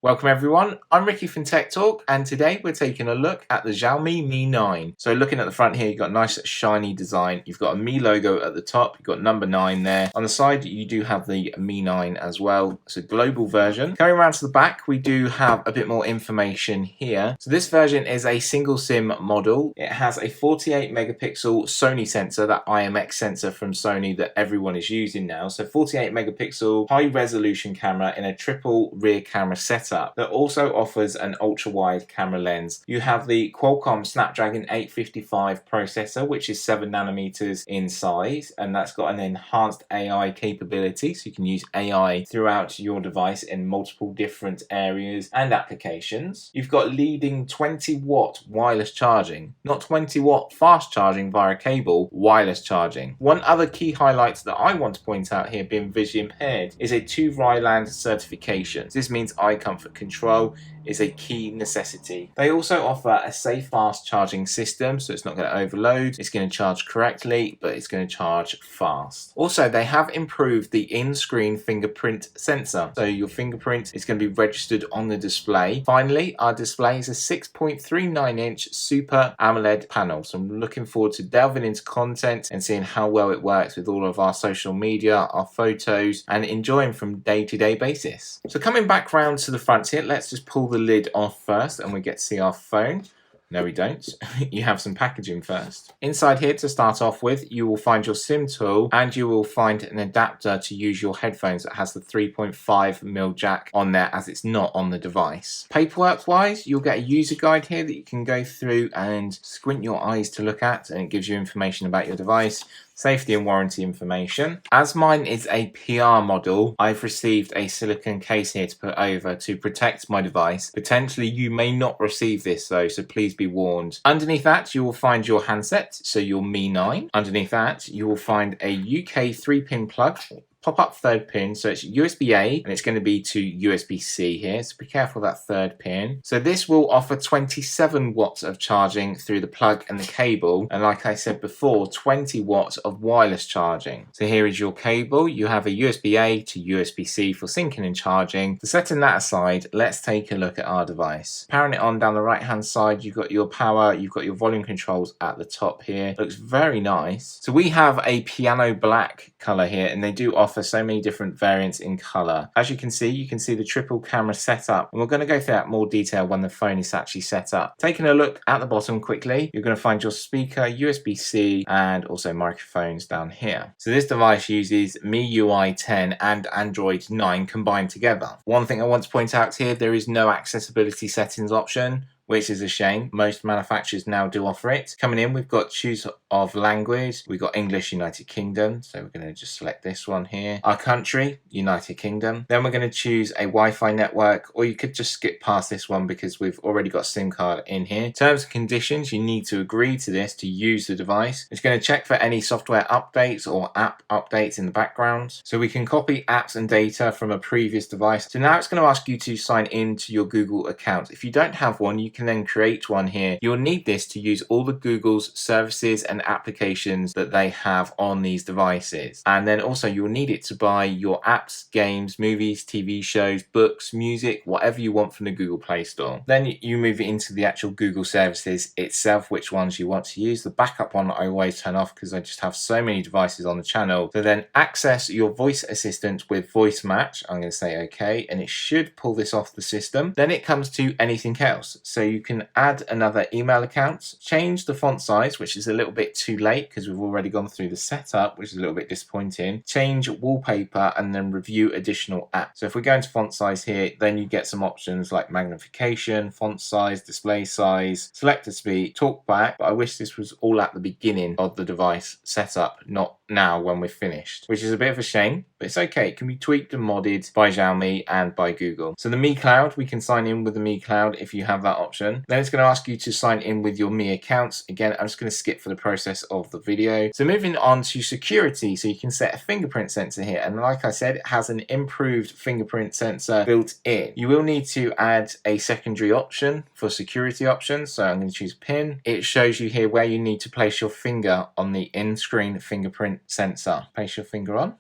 Welcome everyone, I'm Ricky from Tech Talk and today we're taking a look at the Xiaomi Mi 9. So looking at the front here, you've got a nice shiny design, you've got a Mi logo at the top, you've got number 9 there. On the side you do have the Mi 9 as well, it's a global version. Going around to the back we do have a bit more information here. So this version is a single SIM model. It has a 48 megapixel Sony sensor, that IMX sensor from Sony that everyone is using now. So 48 megapixel high resolution camera in a triple rear camera setup that also offers an ultra-wide camera lens. You have the Qualcomm Snapdragon 855 processor, which is 7 nanometers in size, and that's got an enhanced AI capability, so you can use AI throughout your device in multiple different areas and applications. You've got leading 20-watt wireless charging, not 20-watt fast charging via cable, wireless charging. One other key highlight that I want to point out here, being visually impaired, is a 2 Ryland certification. This means eye comfort control is a key necessity. They also offer a safe fast charging system, so it's not going to overload, it's going to charge correctly, but it's going to charge fast. Also, they have improved the in-screen fingerprint sensor, so your fingerprint is going to be registered on the display. Finally, our display is a 6.39-inch Super AMOLED panel, so I'm looking forward to delving into content and seeing how well it works with all of our social media, our photos, and enjoying from day-to-day basis. So coming back round to the front here, let's just pull the lid off first and we get to see our phone. No, we don't. You have some packaging first. Inside here, to start off with, you will find your SIM tool and you will find an adapter to use your headphones that has the 3.5mm jack on there, as it's not on the device. Paperwork wise, you'll get a user guide here that you can go through and squint your eyes to look at, and it gives you information about your device, safety and warranty information. As mine is a PR model, I've received a silicone case here to put over to protect my device. Potentially you may not receive this though, so please be warned. Underneath that you will find your handset, so your Mi 9. Underneath that you will find a UK 3-pin plug, pop-up third pin, so it's USB-A and it's going to be to USB-C here, so be careful of that third pin. So this will offer 27 watts of charging through the plug and the cable, and like I said before, 20 watts of wireless charging. So here is your cable, you have a USB-A to USB-C for syncing and charging. So setting that aside, let's take a look at our device. Powering it on down the right hand side, you've got your power, you've got your volume controls at the top here. Looks very nice. So we have a piano black color here, and they do offer so many different variants in color. As you can see the triple camera setup, and we're going to go through that in more detail when the phone is actually set up. Taking a look at the bottom quickly, you're going to find your speaker, USB-C, and also microphones down here. So this device uses MIUI 10 and Android 9 combined together. One thing I want to point out here, there is no accessibility settings option, which is a shame. Most manufacturers now do offer it. Coming in, we've got choose of language. We've got English, United Kingdom. So we're going to just select this one here. Our country, United Kingdom. Then we're going to choose a Wi-Fi network, or you could just skip past this one because we've already got a SIM card in here. Terms and conditions, you need to agree to this to use the device. It's going to check for any software updates or app updates in the background. So we can copy apps and data from a previous device. So now it's going to ask you to sign in to your Google account. If you don't have one, you can then create one here. You'll need this to use all the Google's services and applications that they have on these devices, and then also you'll need it to buy your apps, games, movies, TV shows, books, music, whatever you want from the Google Play Store. Then you move it into the actual Google services itself, which ones you want to use. The backup one I always turn off because I just have so many devices on the channel. So then access your voice assistant with voice match. I'm going to say okay, and it should pull this off the system. Then it comes to anything else. So you can add another email account, change the font size, which is a little bit too late because we've already gone through the setup, which is a little bit disappointing. Change wallpaper and then review additional apps. So if we go into font size here, then you get some options like magnification, font size, display size, select to speak, talk back. But I wish this was all at the beginning of the device setup, not now when we're finished, which is a bit of a shame, but it's okay. It can be tweaked and modded by Xiaomi and by Google. So the Mi Cloud, we can sign in with the Mi Cloud if you have that option. Then it's going to ask you to sign in with your Mi accounts. Again, I'm just going to skip for the process of the video. So moving on to security, so you can set a fingerprint sensor here, and like I said, it has an improved fingerprint sensor built in. You will need to add a secondary option for security options, so I'm going to choose pin. It shows you here where you need to place your finger on the in-screen fingerprint sensor. Place your finger on.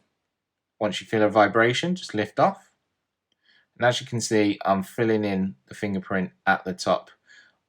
Once you feel a vibration, just lift off. And as you can see, I'm filling in the fingerprint at the top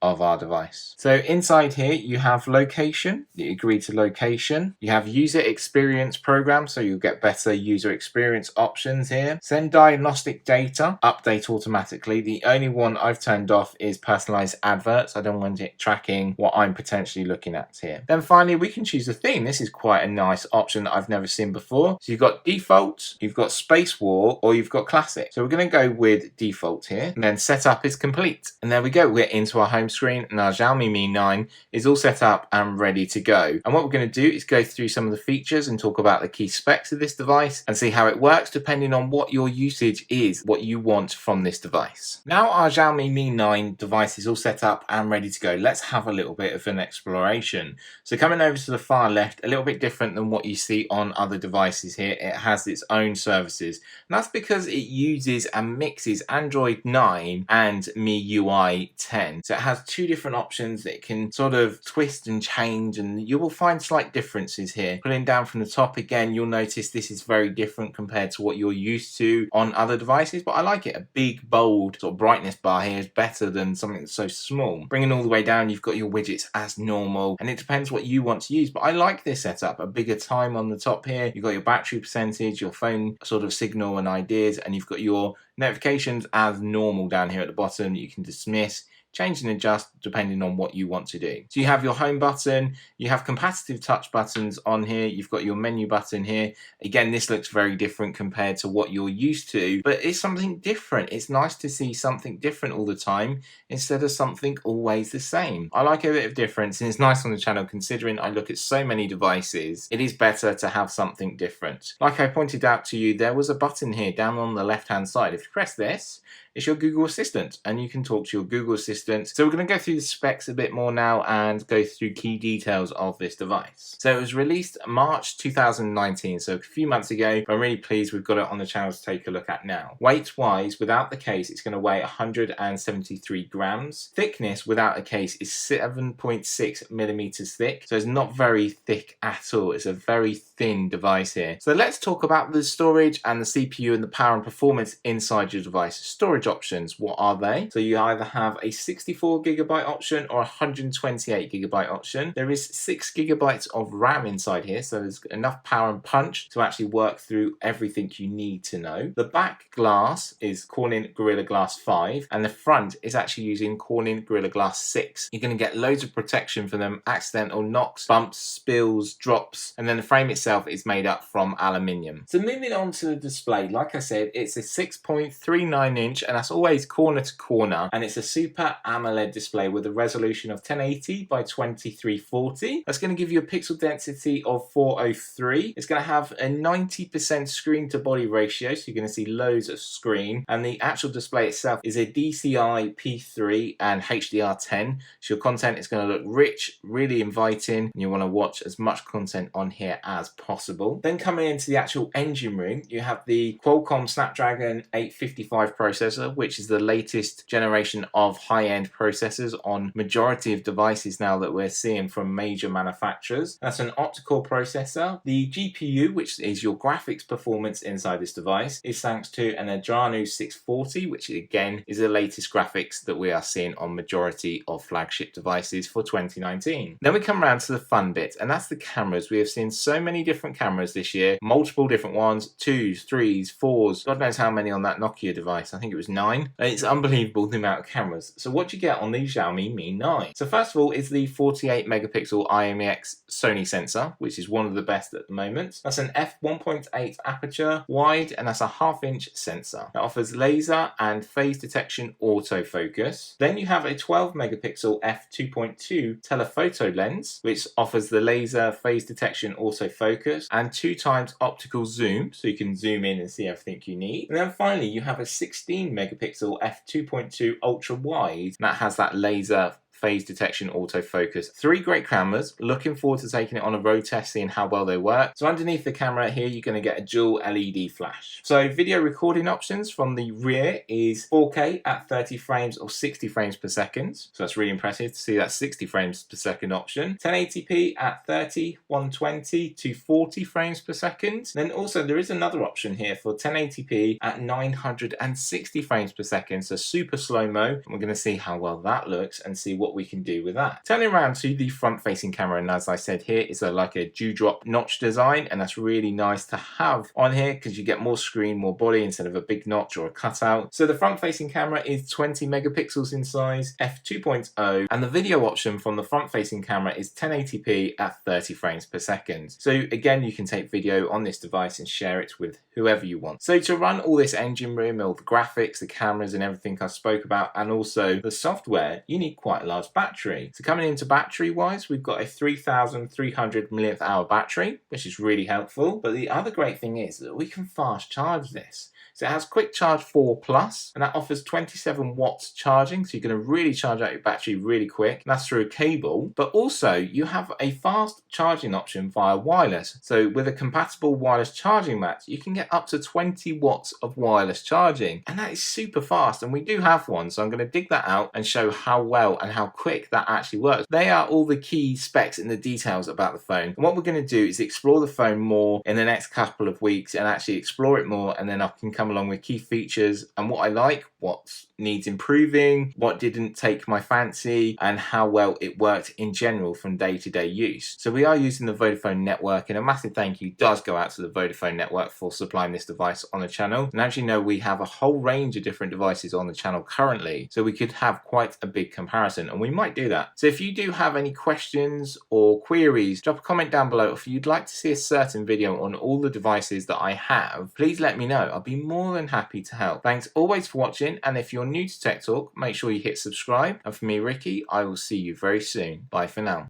of our device. So inside here you have location, you agree to location, you have user experience program, so you'll get better user experience options here. Send diagnostic data, update automatically. The only one I've turned off is personalized adverts. I don't want it tracking what I'm potentially looking at here. Then finally we can choose a theme. This is quite a nice option that I've never seen before. So you've got default, you've got space war, or you've got classic. So we're going to go with default here, and then setup is complete. And there we go, we're into our home screen, and our Xiaomi Mi 9 is all set up and ready to go. And what we're going to do is go through some of the features and talk about the key specs of this device and see how it works depending on what your usage is, what you want from this device. Now our Xiaomi Mi 9 device is all set up and ready to go. Let's have a little bit of an exploration. So coming over to the far left, a little bit different than what you see on other devices here. It has its own services. And that's because it uses and mixes Android 9 and MIUI 10. So it has two different options that it can sort of twist and change, and you will find slight differences here. Pulling down from the top again, you'll notice this is very different compared to what you're used to on other devices, but I like it. A big, bold sort of brightness bar here is better than something that's so small. Bringing all the way down, you've got your widgets as normal, and it depends what you want to use, but I like this setup. A bigger time on the top here, you've got your battery percentage, your phone sort of signal and ideas, and you've got your notifications as normal down here at the bottom. You can dismiss, change and adjust depending on what you want to do. So you have your home button, you have capacitive touch buttons on here, you've got your menu button here. Again, this looks very different compared to what you're used to, but it's something different. It's nice to see something different all the time instead of something always the same. I like a bit of difference, and it's nice on the channel considering I look at so many devices. It is better to have something different. Like I pointed out to you, there was a button here down on the left hand side. If you press this, it's your Google Assistant, and you can talk to your Google Assistant. So we're going to go through the specs a bit more now and go through key details of this device. So it was released March 2019, so a few months ago. I'm really pleased we've got it on the channel to take a look at now. Weight-wise, without the case, it's going to weigh 173 grams. Thickness without a case is 7.6 millimeters thick, so it's not very thick at all. It's a very thin device here. So let's talk about the storage and the CPU and the power and performance inside your device. Storage options, what are they? So you either have a 64GB option or a 128GB option. There is 6GB of RAM inside here, so there's enough power and punch to actually work through everything you need to know. The back glass is Corning Gorilla Glass 5, and the front is actually using Corning Gorilla Glass 6. You're going to get loads of protection from them, accidental knocks, bumps, spills, drops, and then the frame itself is made up from aluminium. So moving on to the display, like I said, it's a 6.39 inch, and that's always corner to corner, and it's a Super AMOLED display with a resolution of 1080 by 2340. That's going to give you a pixel density of 403. It's going to have a 90% screen to body ratio, so you're going to see loads of screen, and the actual display itself is a DCI P3 and HDR10, so your content is going to look rich, really inviting, and you want to watch as much content on here as possible. Then coming into the actual engine room, you have the Qualcomm Snapdragon 855 processor, which is the latest generation of high-end processors on majority of devices now that we're seeing from major manufacturers. That's an Optical processor. The GPU, which is your graphics performance inside this device, is thanks to an Adreno 640, which again is the latest graphics that we are seeing on majority of flagship devices for 2019. Then we come around to the fun bit, and that's the cameras. We have seen so many different cameras this year, multiple different ones, 2s, 3s, 4s, God knows how many on that Nokia device. I think it was 9. It's unbelievable the amount of cameras. So what do you get on the Xiaomi Mi 9? So first of all is the 48 megapixel IMX Sony sensor, which is one of the best at the moment. That's an f1.8 aperture wide, and that's a 1/2 inch sensor. It offers laser and phase detection autofocus. Then you have a 12 megapixel f2.2 telephoto lens, which offers the laser, phase detection autofocus, and 2x optical zoom, so you can zoom in and see everything you need. And then finally you have a 16 megapixel f2.2 ultra wide, and that has that laser, phase detection, autofocus. 3 great cameras. Looking forward to taking it on a road test, seeing how well they work. So underneath the camera here, you're going to get a dual LED flash. So video recording options from the rear is 4K at 30 frames or 60 frames per second. So that's really impressive to see that 60 frames per second option. 1080p at 30, 120 to 40 frames per second. Then also there is another option here for 1080p at 960 frames per second. So super slow-mo. We're going to see how well that looks and see what we can do with that. Turning around to the front-facing camera, and as I said here, it's like a dewdrop notch design, and that's really nice to have on here because you get more screen, more body instead of a big notch or a cutout. So the front-facing camera is 20 megapixels in size, f2.0, and the video option from the front-facing camera is 1080p at 30 frames per second. So again, you can take video on this device and share it with whoever you want. So to run all this engine room, all the graphics, the cameras and everything I spoke about, and also the software, you need quite a large battery. So coming into battery wise, we've got a 3300 milliamp hour battery, which is really helpful. But the other great thing is that we can fast charge this. So it has Quick Charge 4 Plus, and that offers 27 watts charging, so you're going to really charge out your battery really quick. And that's through a cable, but also you have a fast charging option via wireless. So with a compatible wireless charging mat, you can get up to 20 watts of wireless charging, and that is super fast, and we do have one, so I'm going to dig that out and show how well and how quick that actually works. They are all the key specs and the details about the phone, and what we're going to do is explore the phone more in the next couple of weeks and actually explore it more, and then I can come along with key features and what I like, what needs improving, what didn't take my fancy, and how well it worked in general from day-to-day use. So we are using the Vodafone network, and a massive thank you does go out to the Vodafone network for supplying this device on the channel. And as you know, we have a whole range of different devices on the channel currently, so we could have quite a big comparison, and we might do that. So if you do have any questions or queries, drop a comment down below. If you'd like to see a certain video on all the devices that I have, please let me know. I'll be more than happy to help. Thanks always for watching, and if you're new to Tech Talk, make sure you hit subscribe. And for me, Ricky, I will see you very soon. Bye for now.